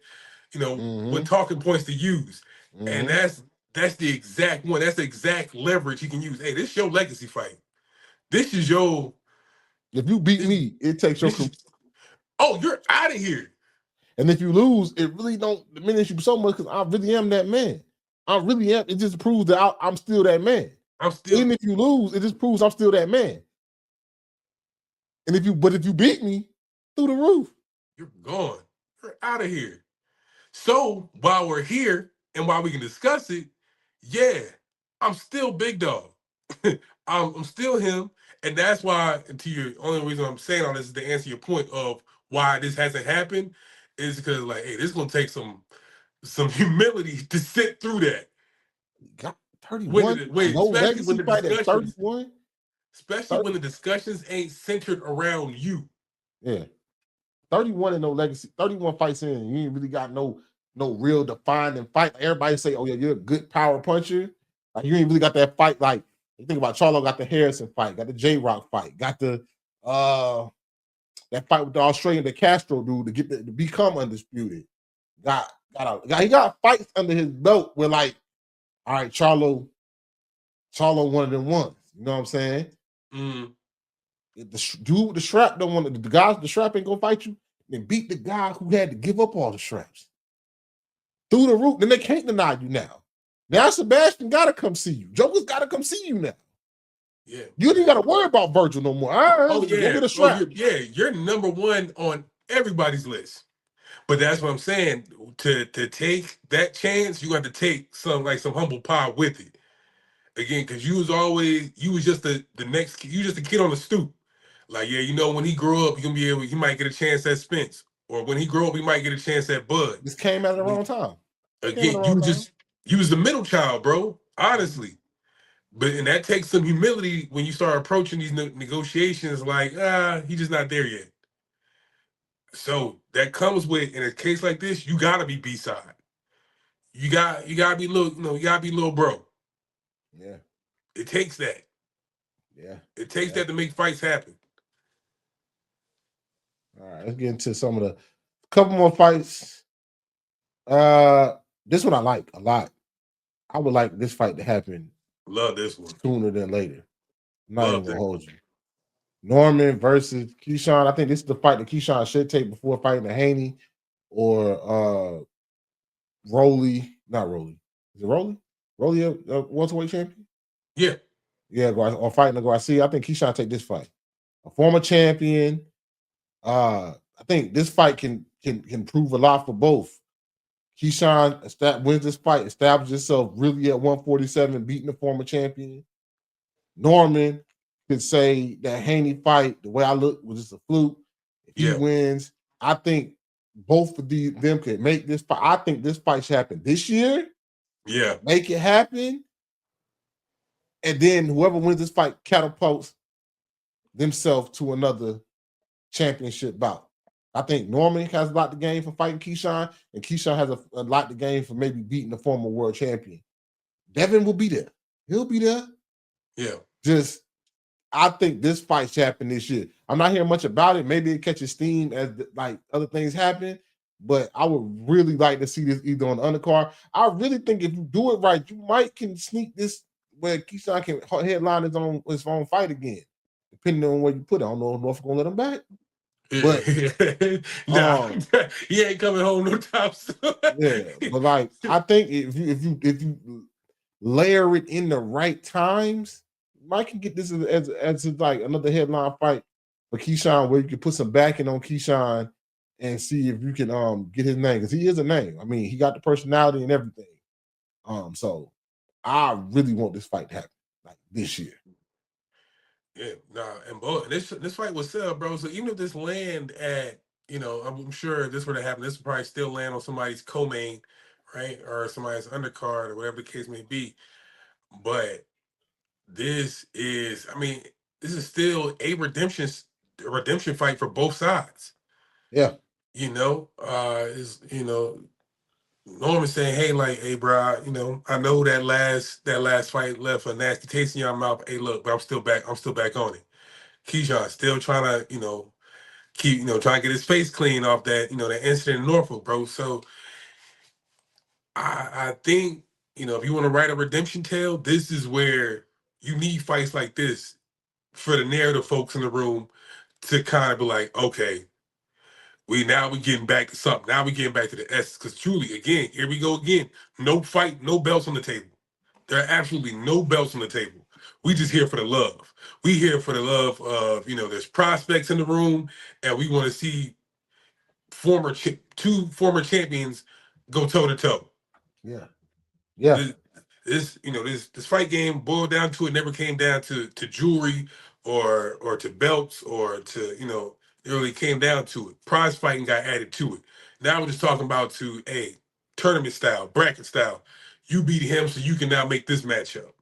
what talking points to use, and that's the exact one. That's the exact leverage he can use. Hey, this is your legacy fight. This is your. If you beat me, it takes your. Oh, you're out of here. And if you lose, it really don't diminish you so much because I really am that man. I really am. It just proves that I'm still that man. Even if you lose, it just proves I'm still that man. And if you beat me, through the roof. You're gone. You're out of here. So while we're here and while we can discuss it, yeah, I'm still Big Dog. I'm still him. And that's why, to your only reason I'm saying all this is to answer your point of why this hasn't happened, is because, like, hey, this is gonna take some humility to sit through that. Got 31. Especially when the discussions, 31. Especially when the discussions ain't centered around you. Yeah. 31 and no legacy. 31 fights in, you ain't really got no real defining fight. Everybody say, oh yeah, you're a good power puncher. Like, you ain't really got that fight. Like, you think about Charlo, got the Harrison fight, got the J-Rock fight, got the that fight with the Australian, the Castro dude to become undisputed. He got fights under his belt where, like, all right, Charlo one of them ones. You know what I'm saying? Mm. If the dude with the strap don't want the guys with the strap ain't gonna fight you, then beat the guy who had to give up all the straps through the roof. Then they can't deny you now. Now Sebastian gotta come see you. Joker's gotta come see you now. Yeah. You ain't gotta worry about Virgil no more. All Oh right, go yeah. get a Oh strap. you're number one on everybody's list. But that's what I'm saying. To take that chance, you got to take some humble pie with it. Again, because you was just the next you just a kid on the stoop. Like, yeah, you know, when he grow up, he might get a chance at Spence. Or when he grow up, he might get a chance at Bud. This came at the wrong time. Came at the Again, wrong time. you was the middle child, bro. Honestly. But and that takes some humility when you start approaching these negotiations. Like, he's just not there yet. So that comes with in a case like this, you gotta be B side. You gotta be little, you gotta be little bro. Yeah, It takes that. yeah, It takes yeah. that to make fights happen. All right, let's get into some of the couple more fights. This one I like a lot. I would like this fight to happen Love this one. sooner than later. I'm not even Love gonna this. hold you. Norman versus Keyshawn. I think this is the fight that Keyshawn should take before fighting the Haney or Rolly. Not Rolly. Is it Rolly? Rolly a welterweight champion? Yeah. Yeah, or fighting the Garcia. I think Keyshawn take this fight. A former champion. I think this fight can prove a lot for both. Keyshawn wins this fight, establishes himself really at 147, beating the former champion. Norman could say that Haney fight, the way I look, was just a fluke. If he Yeah. wins, I think both of them could make this fight. I think this fight should happen this year. Yeah. Make it happen. And then whoever wins this fight catapults themselves to another championship bout. I think Norman has a lot to gain for fighting Keyshawn, and Keyshawn has a lot to gain for maybe beating the former world champion. Devin will be there. He'll be there. Yeah. Just, I think this fight should happen this year. I'm not hearing much about it. Maybe it catches steam as like other things happen, but I would really like to see this either on the undercard. I really think if you do it right, you might can sneak this where Keyshawn can headline his own fight again, depending on where you put it. I don't know if Norfolk gonna let him back, but Nah, he ain't coming home no time soon. yeah, but like I think if you layer it in the right times, Mike can get this as like another headline fight for Keyshawn, where you can put some backing on Keyshawn and see if you can get his name, because he is a name. I mean, he got the personality and everything. So I really want this fight to happen like this year. Yeah, nah, and boy, this fight was sell, bro. So even if this land at, I'm sure if this were to happen, this would probably still land on somebody's co-main, right, or somebody's undercard, or whatever the case may be. But I mean, this is still a redemption fight for both sides. Yeah, Norman saying, "Hey, like, hey, bro, I know that last fight left a nasty taste in your mouth. Hey, look, but I'm still back. I'm still back on it. Keyshawn still trying to, keep, trying to get his face clean off that incident in Norfolk, bro. So I think, if you want to write a redemption tale, this is where you need fights like this for the narrative folks in the room to kind of be like, okay, we getting back to something. Now we getting back to the essence. Because truly, again, here we go again. No fight, no belts on the table. There are absolutely no belts on the table. We just here for the love. We here for the love of, there's prospects in the room, and we want to see two former champions go toe to toe. yeah, yeah, This fight game boiled down to it never came down to jewelry or to belts or to it really came down to it. Prize fighting got added to it. Now we're just talking about to a tournament style, bracket style. You beat him, so you can now make this matchup.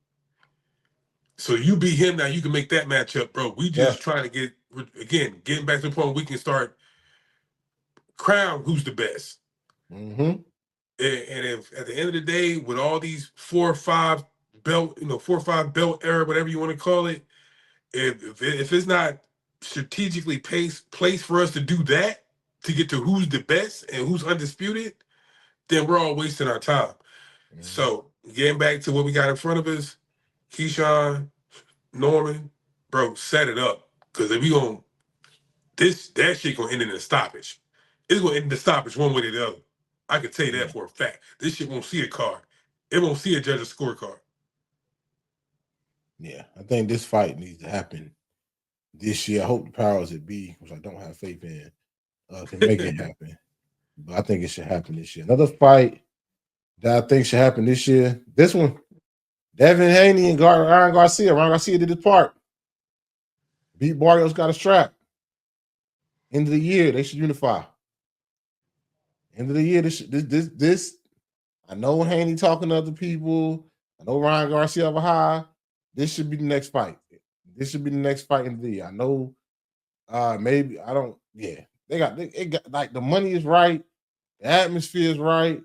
So you beat him, now you can make that matchup, bro. We yeah. just trying to getting back to the point where we can start crown who's the best. Mm-hmm. And if at the end of the day, with all these 4 or 5 belt era, whatever you want to call it, if it's not strategically placed for us to do that, to get to who's the best and who's undisputed, then we're all wasting our time. Mm-hmm. So getting back to what we got in front of us, Keyshawn, Norman, bro, set it up. Because if we going that shit gonna end in a stoppage. It's gonna end in the stoppage one way or the other. I can tell you that for a fact. This shit won't see a card. It won't see a judge's scorecard. Yeah, I think this fight needs to happen this year. I hope the powers that be, which I don't have faith in, can make it happen. But I think it should happen this year. Another fight that I think should happen this year. This one, Devin Haney and Ryan Garcia. Ryan Garcia did his part. Beat Barrios, got a strap. End of the year, they should unify. End of the year, this. I know Haney talking to other people. I know Ryan Garcia have a high. This should be the next fight. This should be the next fight in the year. I know. Maybe I don't. Yeah, it got like the money is right, the atmosphere is right.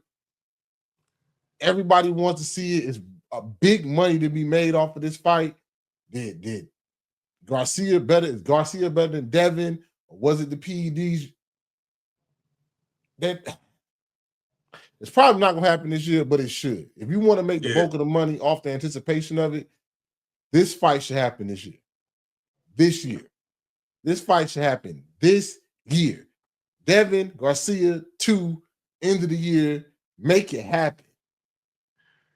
Everybody wants to see it. It's a big money to be made off of this fight. Did Garcia better? Is Garcia better than Devin? Or was it the PEDs? That it's probably not gonna happen this year, but it should. If you want to make the bulk of the money off the anticipation of it, this fight should happen this year. This year. This fight should happen this year. Devin Garcia 2, end of the year. Make it happen.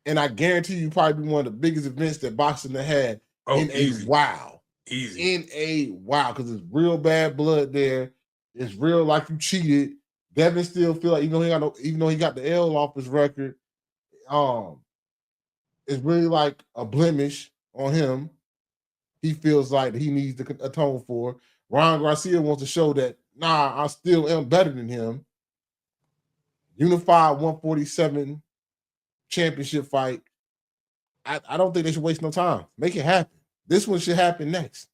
And I guarantee you probably one of the biggest events that boxing has had in easy. a while. Easy. In a while. Because it's real bad blood there. It's real like you cheated. Devin still feel like even though he got the L off his record, it's really like a blemish on him. He feels like he needs to atone for. Ryan Garcia wants to show that, I still am better than him. Unified 147 championship fight. I don't think they should waste no time. Make it happen. This one should happen next.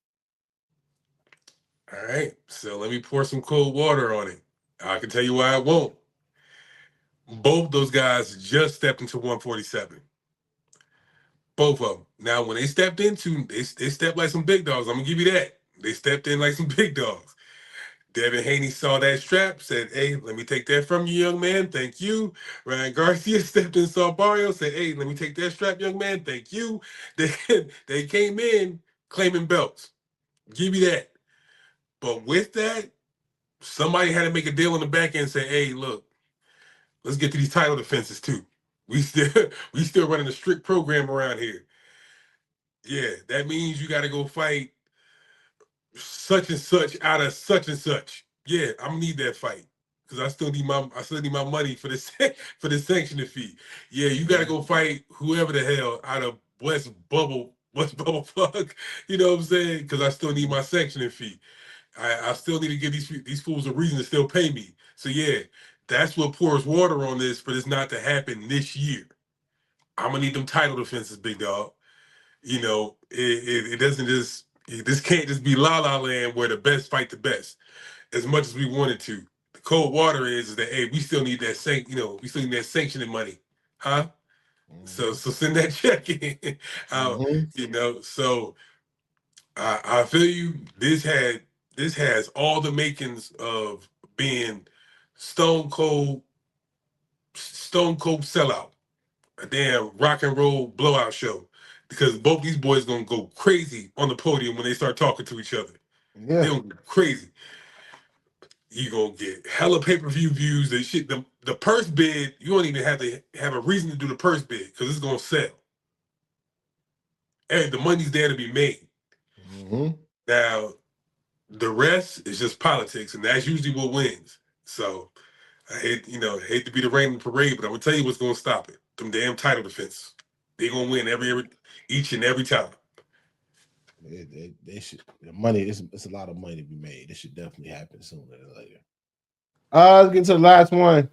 All right. So let me pour some cold water on it. I can tell you why it won't. Both those guys just stepped into 147. Both of them. Now, when they stepped into, they stepped like some big dogs. I'm gonna give you that. They stepped in like some big dogs. Devin Haney saw that strap, said, "Hey, let me take that from you, young man. Thank you." Ryan Garcia stepped in, saw Barrios, said, "Hey, let me take that strap, young man. Thank you." They came in claiming belts. Give you that. But with that, somebody had to make a deal on the back end and say, "Hey, look, let's get to these title defenses too. We still running a strict program around here. Yeah, that means you got to go fight such and such out of such and such. Yeah, I'm gonna need that fight because I still need my money for this for the sanctioning fee. Yeah, you got to go fight whoever the hell out of West Bubble Fuck. You know what I'm saying? Because I still need my sanctioning fee. I still need to give these fools a reason to still pay me. So yeah, that's what pours water on this for this not to happen this year. I'm gonna need them title defenses, big dog. You know, it doesn't just this can't just be la la land where the best fight the best as much as we wanted to. The cold water is that hey, we still need that we still need that sanctioning money, huh? Mm-hmm. So send that check in out, So I feel you. This has all the makings of being stone cold sellout, a damn rock and roll blowout show, because both these boys gonna go crazy on the podium when they start talking to each other. Yeah, They're gonna go crazy. You gonna get hella pay-per-view views. They shit. The purse bid, you don't even have to have a reason to do the purse bid because it's gonna sell. And the money's there to be made. Mm-hmm. Now, the rest is just politics, and that's usually what wins. So I hate to be the reigning parade, but I'm gonna tell you what's gonna stop it. Them damn title defense. They gonna win each and every time. They should. The money it's a lot of money to be made. This should definitely happen sooner than later. Let's get to the last one.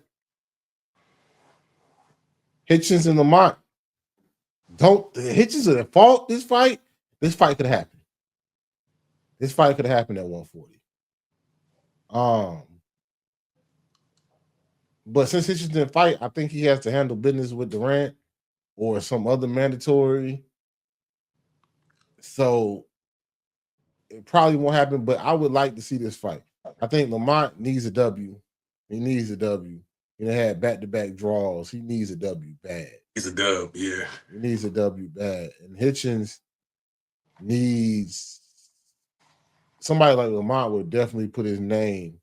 Hitchens and Lamont. Don't the Hitchens are at fault this fight? This fight could happen. This fight could have happened at 140. But since Hitchens didn't fight, I think he has to handle business with Durant or some other mandatory. So it probably won't happen, but I would like to see this fight. I think Lamont needs a W. He needs a W. He had back-to-back draws. He needs a W bad. He's a dub, yeah. He needs a W bad. And Hitchens, needs somebody like Lamont would definitely put his name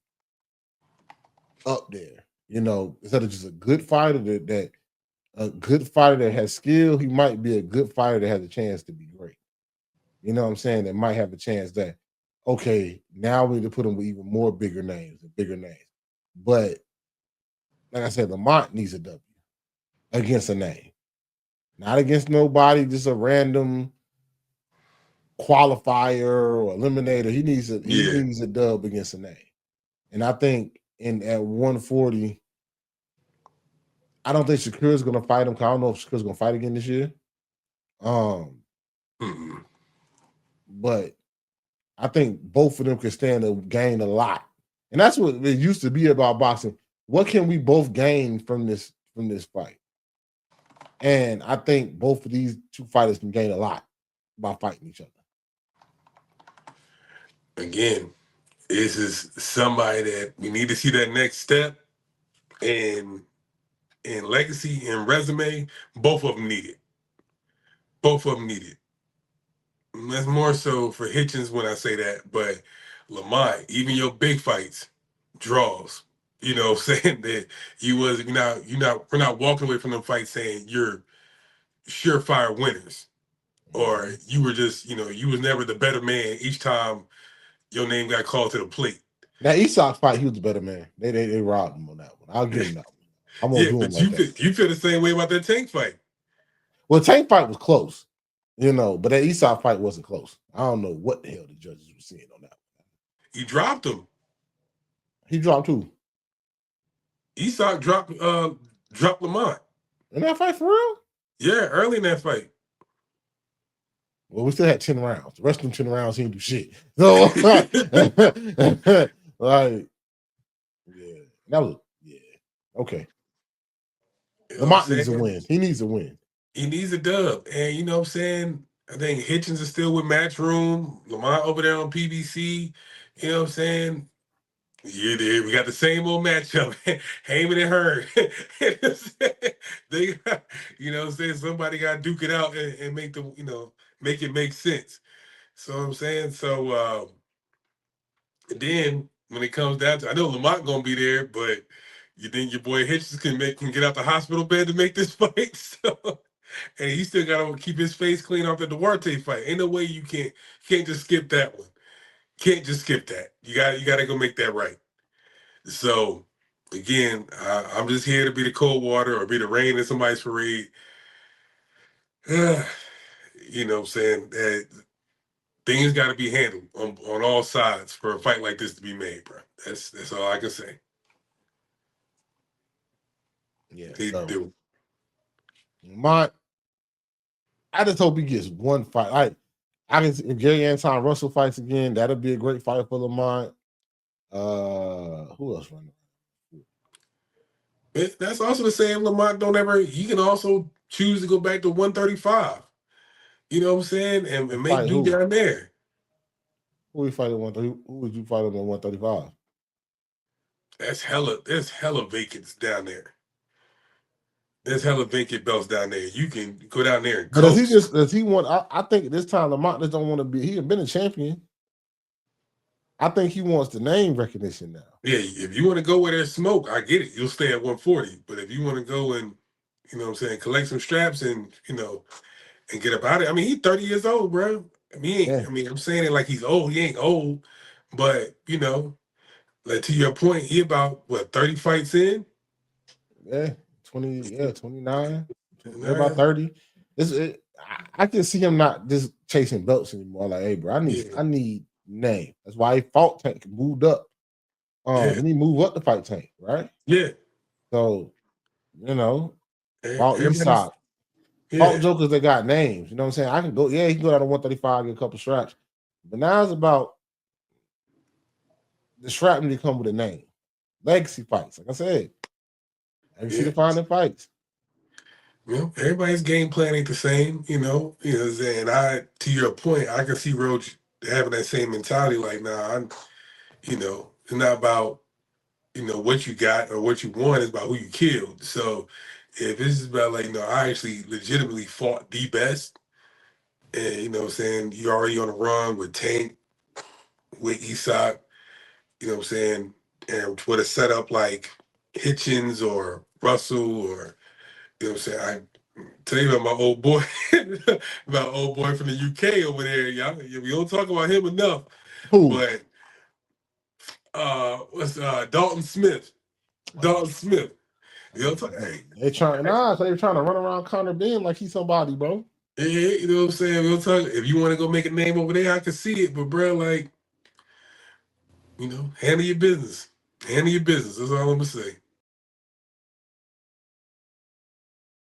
up there. Instead of just a good fighter that a good fighter that has skill, he might be a good fighter that has a chance to be great. You know what I'm saying? That might have a chance that, okay, now we need to put him with even more bigger names and bigger names. But like I said, Lamont needs a W against a name, not against nobody, just a random qualifier or eliminator. He Yeah. needs a dub against a name. And I think in at 140, I don't think Shakur's gonna fight him. 'Cause I don't know if Shakur's gonna fight again this year. Um, Mm-mm. but I think both of them can stand to gain a lot. And that's what it used to be about boxing. What can we both gain from this fight? And I think both of these two fighters can gain a lot by fighting each other. Again, this is somebody that we need to see that next step in legacy and resume. Both of them need it. Both of them need it. That's more so for Hitchens when I say that, but Lamont, even your big fights, draws. Saying that we're not walking away from them fights saying you're surefire winners. Or Mhm. you were just, you was never the better man each time your name got called to the plate. That Esox fight, he was the better man. They robbed him on that one. I'll give him that one. I'm gonna Yeah, do him but like that. you feel the same way about that Tank fight. Well, Tank fight was close, but that Esox fight wasn't close. I don't know what the hell the judges were seeing on that one. He dropped him. He dropped two Isak dropped Lamont. in that fight for real. Yeah, early in that fight. Well, we still had 10 rounds. The rest of them 10 rounds, he didn't do shit. So, like, yeah, that was, yeah, okay. You know what I'm Lamont needs a saying? win. He needs a win. He needs a dub. And you know what I'm saying? I think Hitchens is still with Matchroom. Lamont over there on PBC. You know what I'm saying? Yeah, dude, we got the same old matchup. Heyman and Hearn. They got, what I'm saying? Somebody got to duke it out and make make it make sense. So I'm saying, then when it comes down to, I know Lamont gonna be there, but you think your boy Hitchens can get out the hospital bed to make this fight? So, and he still gotta keep his face clean off the Duarte fight. Ain't no way you can't just skip that one. Can't just skip that. You gotta go make that right. So again, I'm just here to be the cold water or be the rain in somebody's parade. You know what I'm saying? Things got to be handled on all sides for a fight like this to be made, bro. That's all I can say. Yeah, They so do. Lamont, I just hope he gets one fight. I can if Gary Anton Russell fights again, that'll be a great fight for Lamont. Who else running? That's also the same. Lamont don't ever. He can also choose to go back to 135. You know what I'm saying, and And make fight do who? down there. Who we fighting 130? Who would you fight him at 135? That's hella. There's hella vacants down there. There's hella vacant belts down there. You can go down there and But coast. does he want I think this time Lamont just don't want to be he had been a champion. I think he wants the name recognition now. Yeah, if you want to go where there's smoke, I get it. You'll stay at 140. But if you want to go and, what I'm saying, collect some straps and, and get up out of it. I mean, he's 30 years old, bro. I mean, Yeah, I'm saying it like he's old. He ain't old. But, like to your point, he about, what, 30 fights in? yeah, 29. Yeah, about Nah, 30. I can see him not just chasing belts anymore. Like, hey, bro, yeah, I need name. That's why he fought Tank, moved up. yeah, Then he moved up to fight Tank, right? yeah. So, fought Everybody's, Eastside, fought yeah, jokers that got names. You know what I'm saying? I can go, yeah, he can go down to 135, get a couple straps. But now it's about the strap need to come with a name. Legacy fights, like I said. Legacy yeah. defining fights. Everybody's game plan ain't the same, what I'm saying? To your point, I can see Roach having that same mentality, like, nah, it's not about, what you got or what you want, it's about who you killed. So if this is about like, I actually legitimately fought the best, And you know what I'm saying, you're already on a run with Tank, with Isak, you know what I'm saying, and with a setup like Hitchens or Russell or you know what I'm saying. I tell you about my old boy, my old boy from the UK over there, y'all. We don't talk about him enough. Who? But what's Dalton Smith? Dalton Smith. You know what I'm talking? They trying they trying to run around Connor Bean like he's somebody, bro. Hey, you know what I'm saying? We don't talk. If you want to go make a name over there, I can see it. But bro, like, you know, handle your business. Handle your business. That's all I'm gonna say.